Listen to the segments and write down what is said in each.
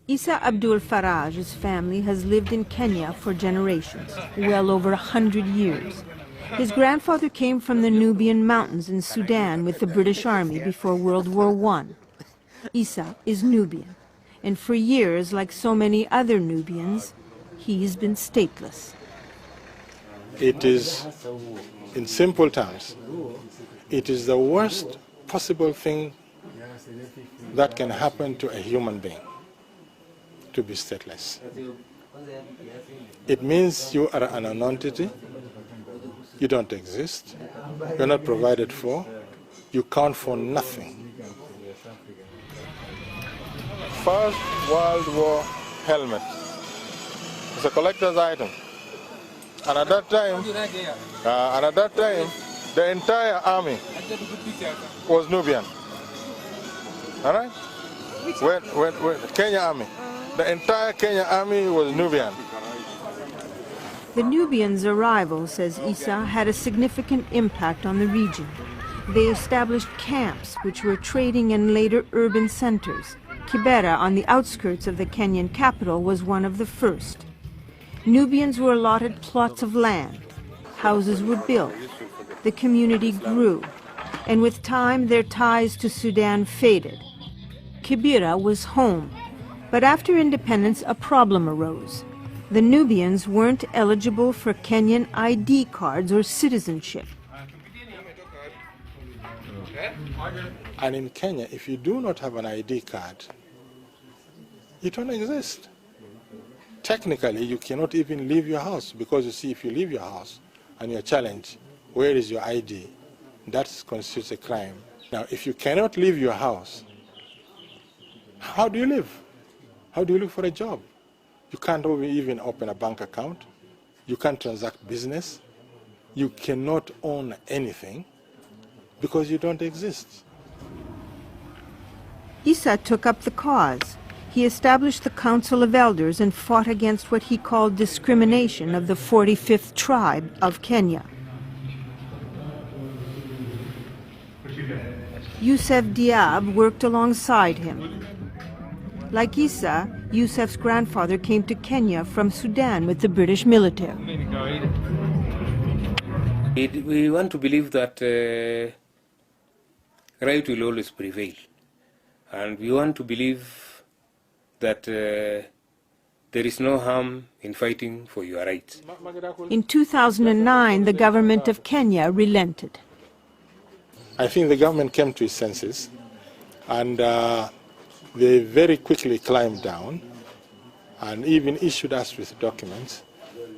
Isa Abdul Faraj's family has lived in Kenya for generations, well over 100 years. His grandfather came from the Nubian mountains in Sudan with the British Army before World War I. Isa is Nubian, and for years, like so many other Nubians, he's been stateless. It is, in simple terms, it is the worst possible thing that can happen to a human being, to be stateless. It means you are an nonentity, you don't exist, you're not provided for, you count for nothing. First World War helmet. It's a collector's item. And at that time, the entire army was Nubian. All right? When Kenya army. The entire Kenya army was Nubian. The Nubians' arrival, says Isa, had a significant impact on the region. They established camps which were trading and later urban centers. Kibera, on the outskirts of the Kenyan capital, was one of the first. Nubians were allotted plots of land. Houses were built. The community grew. And with time, their ties to Sudan faded. Kibera was home. But after independence, a problem arose. The Nubians weren't eligible for Kenyan ID cards or citizenship. And in Kenya, if you do not have an ID card, you don't exist. Technically, you cannot even leave your house, because you see, if you leave your house and you're challenged, where is your ID? That constitutes a crime. Now, if you cannot leave your house, how do you live? How do you look for a job? You can't even open a bank account. You can't transact business. You cannot own anything because you don't exist. Isa took up the cause. He established the Council of Elders and fought against what he called discrimination of the 45th tribe of Kenya. Yusuf Diab worked alongside him. Like Isa, Yusuf's grandfather came to Kenya from Sudan with the British military. We want to believe that right will always prevail. And we want to believe that there is no harm in fighting for your rights. In 2009, the government of Kenya relented. I think the government came to its senses, and they very quickly climbed down and even issued us with documents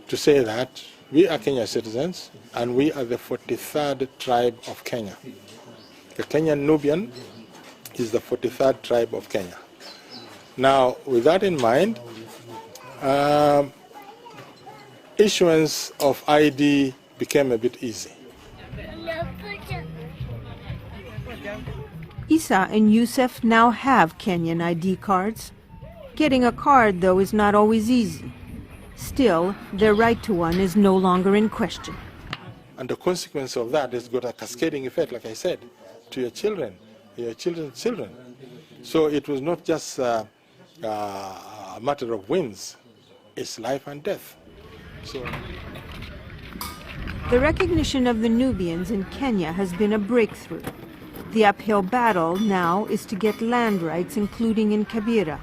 to say that we are Kenyan citizens and we are the 43rd tribe of Kenya. The Kenyan Nubian is the 43rd tribe of Kenya. Now, with that in mind, issuance of ID became a bit easy. Isa and Yusuf now have Kenyan ID cards. Getting a card, though, is not always easy. Still, their right to one is no longer in question. And the consequence of that has got a cascading effect, like I said, to your children, your children's children. So it was not just a matter of wins, it's life and death. So the recognition of the Nubians in Kenya has been a breakthrough. The uphill battle now is to get land rights, including in Kibera.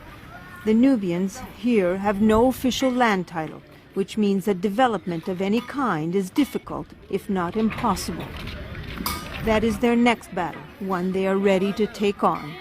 The Nubians here have no official land title, which means that development of any kind is difficult, if not impossible. That is their next battle, one they are ready to take on.